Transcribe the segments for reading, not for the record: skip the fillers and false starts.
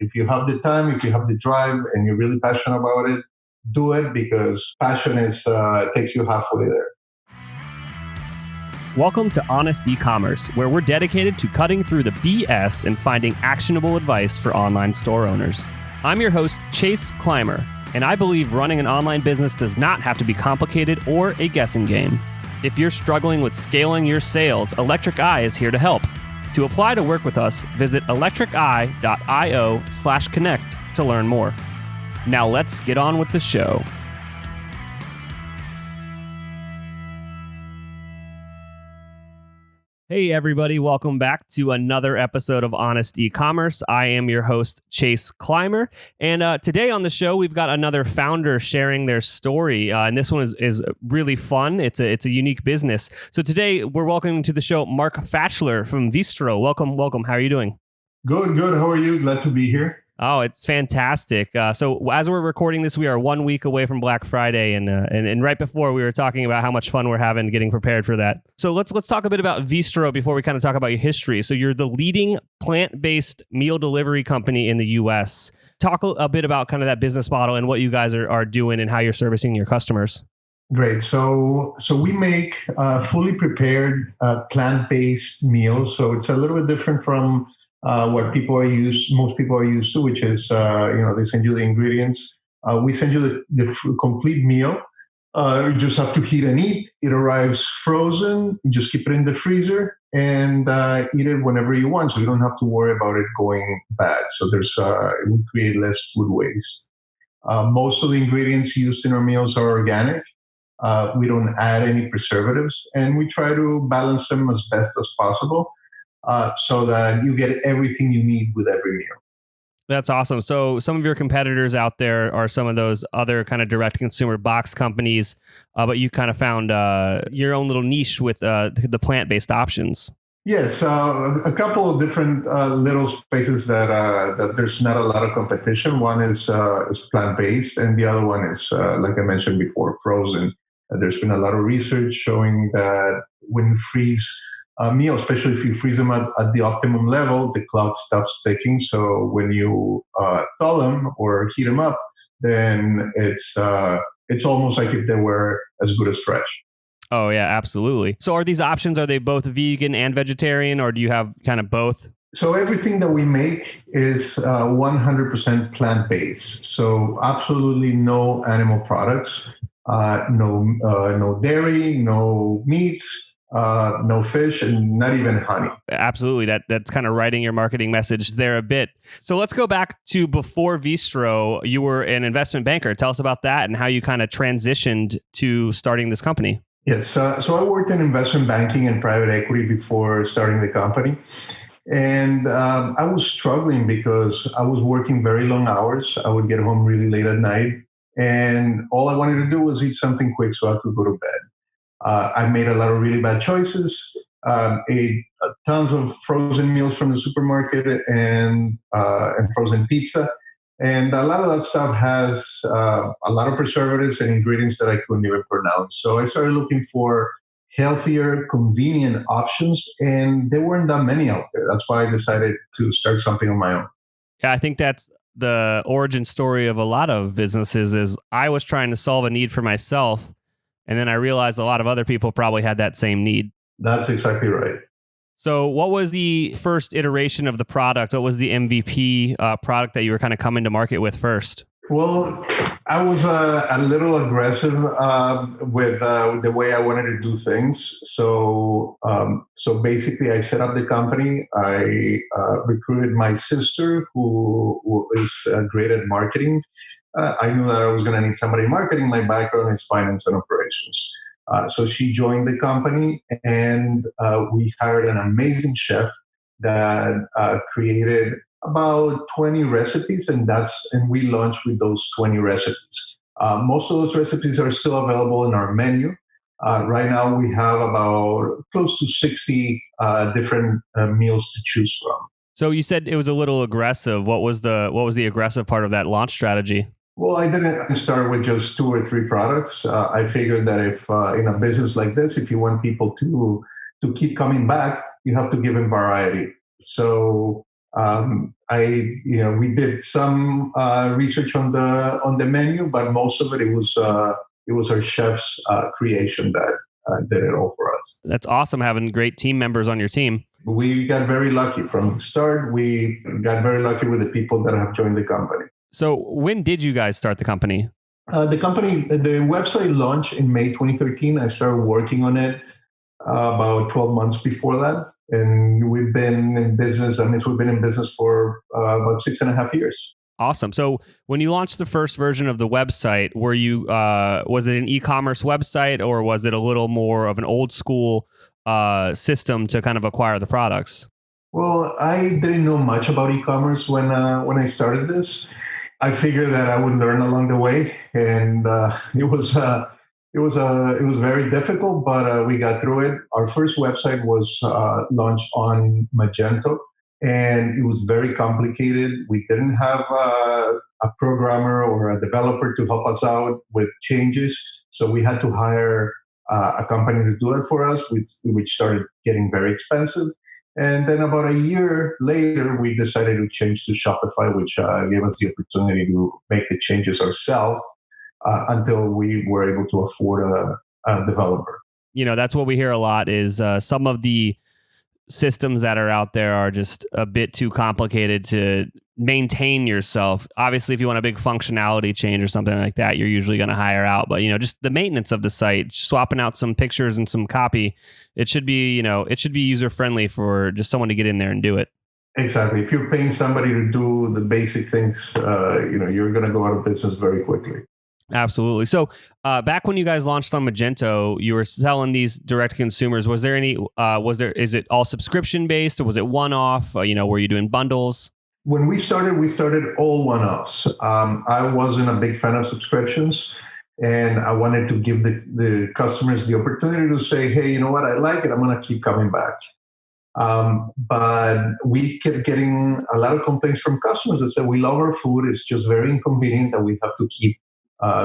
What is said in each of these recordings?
If you have the time, if you have the drive, and you're really passionate about it, do it, because passion is takes you halfway there. Welcome to Honest E-Commerce, where we're dedicated to cutting through the BS and finding actionable advice for online store owners. I'm your host, Chase Clymer, and I believe running an online business does not have to be complicated or a guessing game. If you're struggling with scaling your sales, Electric Eye is here to help. To apply to work with us, visit electriceye.io/connect to learn more. Now let's get on with the show. Hey everybody, welcome back to another episode of Honest E-Commerce. I am your host, Chase Clymer, and today on the show we've got another founder sharing their story, and this one is really fun. It's a unique business. So today we're welcoming to the show Mark Fachler from Veestro. Welcome. How are you doing? Good. How are you? Glad to be here. Oh, it's fantastic. So as we're recording this, we are 1 week away from Black Friday, and right before we were talking about how much fun we're having getting prepared for that. So let's talk a bit about Veestro before we kind of talk about your history. So you're the leading plant-based meal delivery company in the U.S. Talk a bit about kind of that business model and what you guys are doing and how you're servicing your customers. Great. So we make fully prepared plant-based meals. So it's a little bit different from what most people are used to, which is, they send you the ingredients. We send you the complete meal. You just have to heat and eat. It arrives frozen. You just keep it in the freezer and eat it whenever you want. So you don't have to worry about it going bad. So it would create less food waste. Most of the ingredients used in our meals are organic. We don't add any preservatives, and we try to balance them as best as possible. So that you get everything you need with every meal. That's awesome. So some of your competitors out there are some of those other kind of direct consumer box companies, but you kind of found your own little niche with the plant-based options. Yes, a couple of different little spaces that there's not a lot of competition. One is plant-based, and the other one is, like I mentioned before, frozen. There's been a lot of research showing that when you freeze a meal, especially if you freeze them at the optimum level, the cloud stops sticking. So when you thaw them or heat them up, then it's almost like if they were as good as fresh. Oh yeah, absolutely. So are these options, are they both vegan and vegetarian, or do you have kind of both? So everything that we make is 100% plant-based. So absolutely no animal products, no dairy, no meats. No fish, and not even honey. Absolutely. That's kind of writing your marketing message there a bit. So let's go back to before Veestro. You were an investment banker. Tell us about that and how you kind of transitioned to starting this company. Yes. So I worked in investment banking and private equity before starting the company. And I was struggling because I was working very long hours. I would get home really late at night. And all I wanted to do was eat something quick so I could go to bed. I made a lot of really bad choices, ate tons of frozen meals from the supermarket and frozen pizza. And a lot of that stuff has a lot of preservatives and ingredients that I couldn't even pronounce. So I started looking for healthier, convenient options, and there weren't that many out there. That's why I decided to start something on my own. Yeah, I think that's the origin story of a lot of businesses is I was trying to solve a need for myself. And then I realized a lot of other people probably had that same need. That's exactly right. So what was the first iteration of the product? What was the MVP product that you were kind of coming to market with first? Well, I was a little aggressive with the way I wanted to do things. So basically, I set up the company. I recruited my sister, who is great at marketing. I knew that I was going to need somebody in marketing. My background is finance and operations. So she joined the company, and we hired an amazing chef that created about 20 recipes, and we launched with those 20 recipes. Most of those recipes are still available in our menu. Right now, we have about close to 60 different meals to choose from. So you said it was a little aggressive. What was the aggressive part of that launch strategy? Well, I didn't start with just 2 or 3 products. I figured that if in a business like this, if you want people to keep coming back, you have to give them variety. So I we did some research on the menu, but most of it was our chef's creation that did it all for us. That's awesome having great team members on your team. We got very lucky from the start. We got very lucky with the people that have joined the company. So when did you guys start the company? The website launched in May 2013. I started working on it about 12 months before that. And we've been in business. We've been in business for about 6.5 years. Awesome. So when you launched the first version of the website, was it an e-commerce website, or was it a little more of an old school system to kind of acquire the products? Well, I didn't know much about e-commerce when I started this. I figured that I would learn along the way, and it was very difficult, but we got through it. Our first website was launched on Magento, and it was very complicated. We didn't have a programmer or a developer to help us out with changes, so we had to hire a company to do it for us, which started getting very expensive. And then about a year later, we decided to change to Shopify, which gave us the opportunity to make the changes ourselves until we were able to afford a developer. That's what we hear a lot is some of the systems that are out there are just a bit too complicated to maintain yourself. Obviously, if you want a big functionality change or something like that, you're usually going to hire out. But just the maintenance of the site, swapping out some pictures and some copy, it should be user friendly for just someone to get in there and do it. Exactly. If you're paying somebody to do the basic things, you're going to go out of business very quickly. Absolutely. So back when you guys launched on Magento, you were selling these direct to consumers. Was there any, is it all subscription based, or was it one-off? Were you doing bundles? When we started all one-offs. I wasn't a big fan of subscriptions, and I wanted to give the customers the opportunity to say, hey, you know what? I like it. I'm going to keep coming back. But we kept getting a lot of complaints from customers that said, we love our food. It's just very inconvenient that we have to keep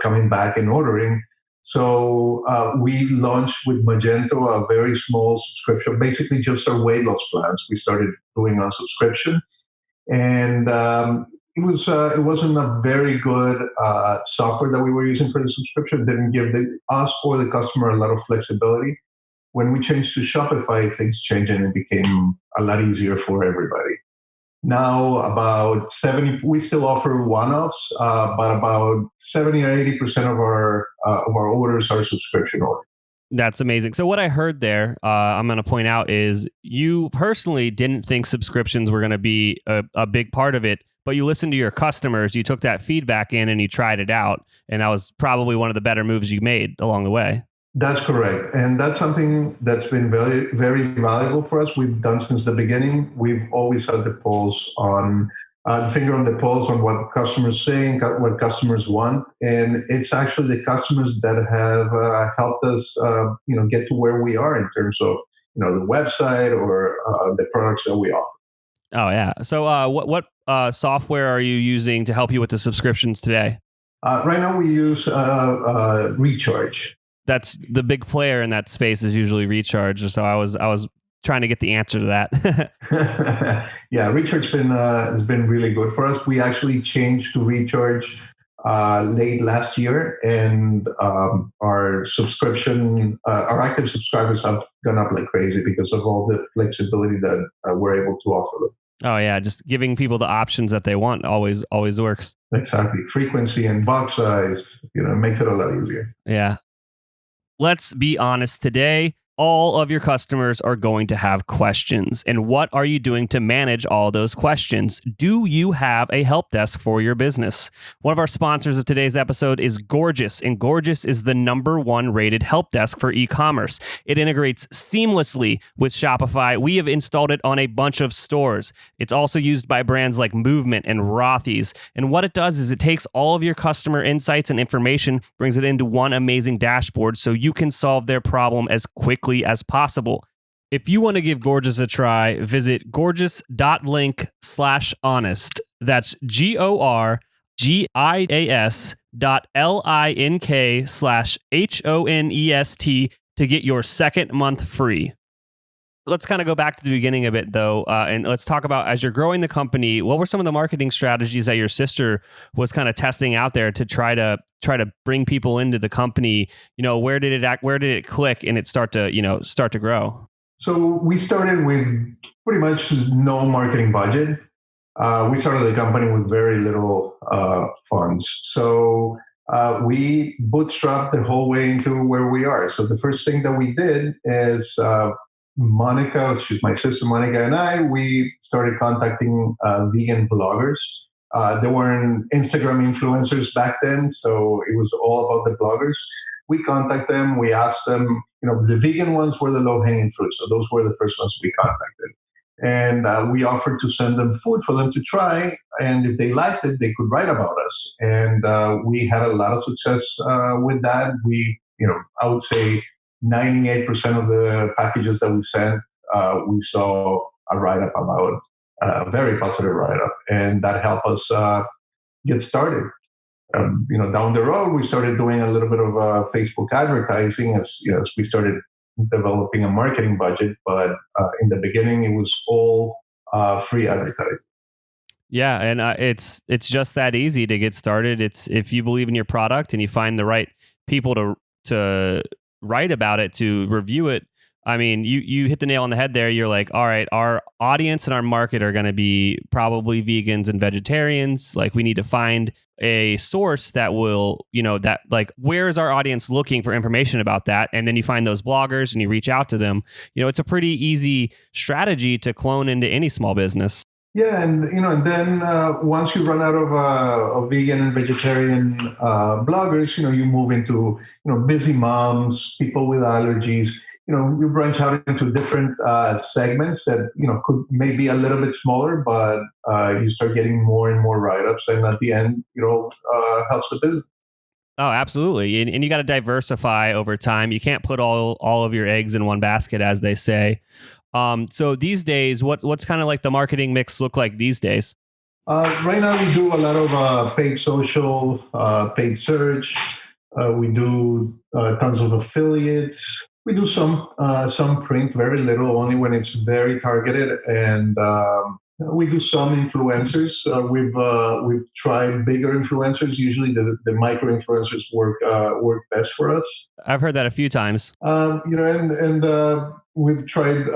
coming back and ordering. So we launched with Magento a very small subscription, basically just our weight loss plans. We started doing on subscription, and it wasn't a very good software that we were using for the subscription. It didn't give us or the customer a lot of flexibility. When we changed to Shopify, things changed and it became a lot easier for everybody. Now, about 70, we still offer one-offs, but about 70 or 80% of our orders are subscription orders. That's amazing. So what I heard there, I'm going to point out, is you personally didn't think subscriptions were going to be a big part of it, but you listened to your customers, you took that feedback in and you tried it out. And that was probably one of the better moves you made along the way. That's correct. And that's something that's been very, very valuable for us. We've done since the beginning. We've always had the pulse on, the finger on the pulse on what customers saying, what customers want. And it's actually the customers that have helped us, get to where we are in terms of, the website or the products that we offer. Oh, yeah. So what software are you using to help you with the subscriptions today? Right now we use Recharge. That's the big player in that space is usually Recharge. So I was trying to get the answer to that. Yeah, Recharge has been really good for us. We actually changed to Recharge late last year, and our active subscribers have gone up like crazy because of all the flexibility that we're able to offer them. Oh yeah, just giving people the options that they want always works. Exactly, frequency and box size, makes it a lot easier. Yeah. Let's be honest today. All of your customers are going to have questions. And what are you doing to manage all those questions? Do you have a help desk for your business? One of our sponsors of today's episode is Gorgias, and Gorgias is the #1 rated help desk for e-commerce. It integrates seamlessly with Shopify. We have installed it on a bunch of stores. It's also used by brands like Movement and Rothy's. And what it does is it takes all of your customer insights and information, brings it into one amazing dashboard so you can solve their problem as quickly as possible. If you want to give Gorgias a try, visit gorgias.link/honest. That's GORGIAS.LINK/HONEST to get your second month free. let's kind of go back to the beginning a bit though, and let's talk about, as you're growing the company, what were some of the marketing strategies that your sister was kind of testing out there to try to bring people into the company? Where did it click and it start to grow? So we started with pretty much no marketing budget. We started the company with very little funds. So we bootstrapped the whole way into where we are. So the first thing that we did is Monica, she's my sister Monica, and I, we started contacting vegan bloggers. There weren't Instagram influencers back then, so it was all about the bloggers. We contact them, we asked them, the vegan ones were the low-hanging fruit, so those were the first ones we contacted. And we offered to send them food for them to try, and if they liked it, they could write about us. And we had a lot of success with that. I would say 98% of the packages that we sent, we saw a write-up about, a very positive write-up, and that helped us get started. Down the road, we started doing a little bit of Facebook advertising as we started developing a marketing budget. But in the beginning, it was all free advertising. Yeah, and it's just that easy to get started. It's if you believe in your product and you find the right people to write about it, to review it. I mean, you hit the nail on the head there. You're like, all right, our audience and our market are going to be probably vegans and vegetarians. Like, we need to find a source that will, that like, where is our audience looking for information about that? And then you find those bloggers and you reach out to them. It's a pretty easy strategy to clone into any small business. Yeah, and then once you run out of vegan and vegetarian bloggers, you move into busy moms, people with allergies. You branch out into different segments that could maybe a little bit smaller, but you start getting more and more write-ups, and at the end, helps the business. Oh, absolutely, and you got to diversify over time. You can't put all of your eggs in one basket, as they say. So these days, what's kind of like the marketing mix look like these days? Right now, we do a lot of paid social, paid search. We do tons of affiliates. We do some print, very little, only when it's very targeted, and we do some influencers. We've tried bigger influencers. Usually, the micro influencers work best for us. I've heard that a few times. And we've tried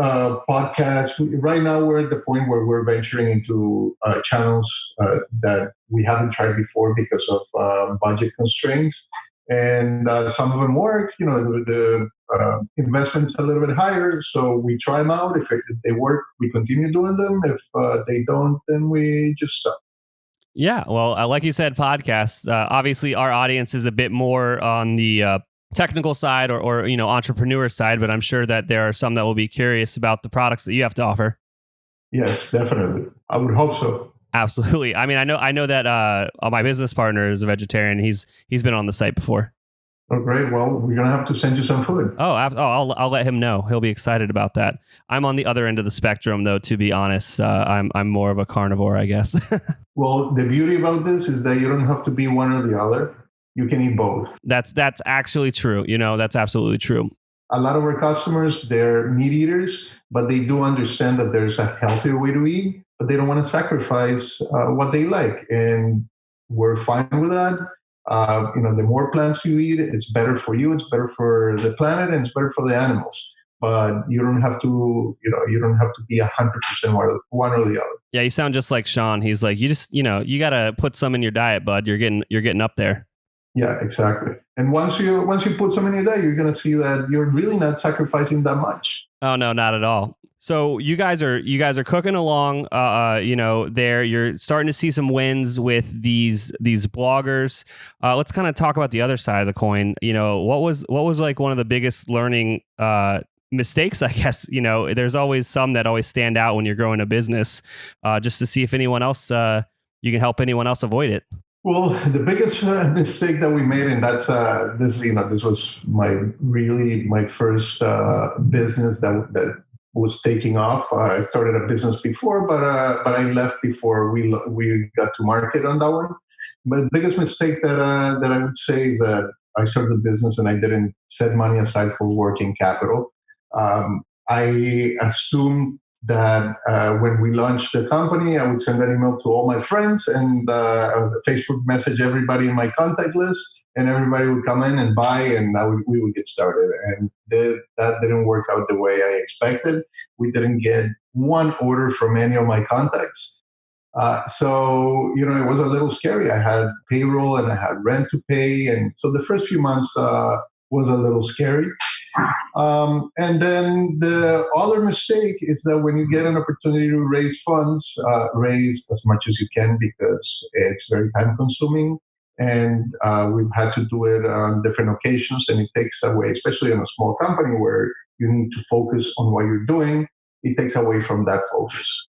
podcasts. Right now, we're at the point where we're venturing into channels that we haven't tried before because of budget constraints. And some of them work. The investment's a little bit higher, so we try them out. If they work, we continue doing them. If they don't, then we just stop. Yeah, well, like you said, podcasts. Obviously, our audience is a bit more on the technical side or entrepreneur side, but I'm sure that there are some that will be curious about the products that you have to offer. Yes, definitely. I would hope so. Absolutely. I mean, I know that my business partner is a vegetarian. He's been on the site before. Oh, great. Well, we're going to have to send you some food. I'll let him know. He'll be excited about that. I'm on the other end of the spectrum, though, to be honest. I'm more of a carnivore, I guess. Well, the beauty about this is that you don't have to be one or the other. You can eat both. That's actually true. That's absolutely true. A lot of our customers, they're meat eaters, but they do understand that there's a healthier way to eat, but they don't want to sacrifice what they like. And we're fine with that. The more plants you eat, it's better for you, it's better for the planet, and it's better for the animals. But you don't have to be 100% one or the other. Yeah, you sound just like Sean. He's like, you got to put some in your diet, bud. You're getting up there. Yeah, exactly. And once you put some in your diet, you're going to see that you're really not sacrificing that much. Oh no, not at all. So you guys are cooking along. There you're starting to see some wins with these bloggers. Let's kind of talk about the other side of the coin. What was like one of the biggest learning mistakes, I guess. There's always some that always stand out when you're growing a business. Just to see if anyone else you can help anyone else avoid it. Well, the biggest mistake that we made, and that's this was my first business that was taking off. I started a business before, but I left before we got to market on that one. But the biggest mistake that I would say is that I started the business and I didn't set money aside for working capital. I assumed that when we launched the company, I would send an email to all my friends and Facebook message everybody in my contact list, and everybody would come in and buy, and we would get started. And that didn't work out the way I expected. We didn't get one order from any of my contacts. So, it was a little scary. I had payroll and I had rent to pay. And so the first few months was a little scary. And then the other mistake is that when you get an opportunity to raise funds, raise as much as you can, because it's very time consuming. And we've had to do it on different occasions, and it takes away, especially in a small company where you need to focus on what you're doing, it takes away from that focus.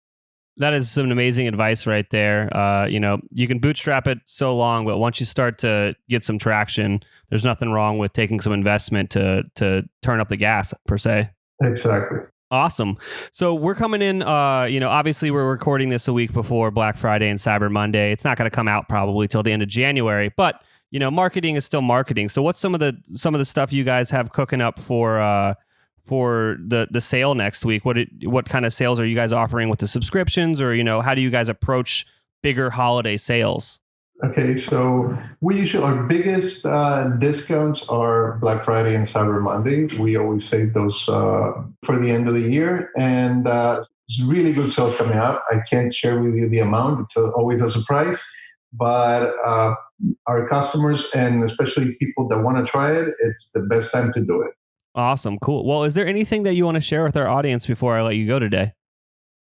That is some amazing advice right there. You can bootstrap it so long, but once you start to get some traction, there's nothing wrong with taking some investment to turn up the gas, per se. Exactly. Awesome. So we're coming in, obviously we're recording this a week before Black Friday and Cyber Monday. It's not going to come out probably till the end of January, but marketing is still marketing. So what's some of the stuff you guys have cooking up for the sale next week? What kind of sales are you guys offering with the subscriptions, or how do you guys approach bigger holiday sales? Okay, so our biggest discounts are Black Friday and Cyber Monday. We always save those for the end of the year, and there's really good sales coming up. I can't share with you the amount; it's always a surprise. But our customers, and especially people that want to try it, it's the best time to do it. Awesome. Cool. Well, is there anything that you want to share with our audience before I let you go today?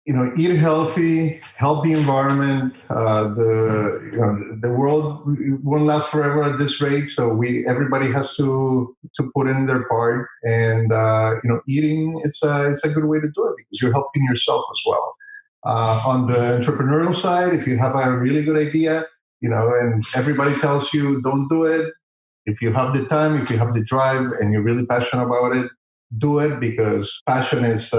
Eat healthy environment. The world won't last forever at this rate. So everybody has to put in their part, and eating, it's a good way to do it because you're helping yourself as well. On the entrepreneurial side, if you have a really good idea, and everybody tells you don't do it, if you have the time, if you have the drive, and you're really passionate about it, do it, because passion takes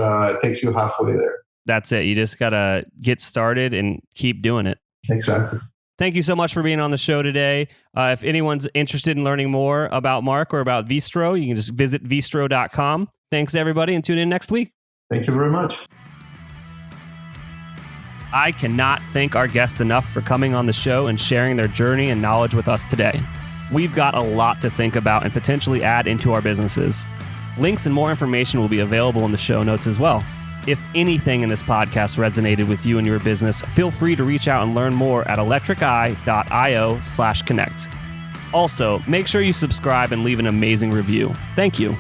you halfway there. That's it. You just got to get started and keep doing it. Exactly. Thank you so much for being on the show today. If anyone's interested in learning more about Mark or about Veestro, you can just visit Veestro.com. Thanks, everybody, and tune in next week. Thank you very much. I cannot thank our guests enough for coming on the show and sharing their journey and knowledge with us today. We've got a lot to think about and potentially add into our businesses. Links and more information will be available in the show notes as well. If anything in this podcast resonated with you and your business, feel free to reach out and learn more at electriceye.io/connect. Also, make sure you subscribe and leave an amazing review. Thank you.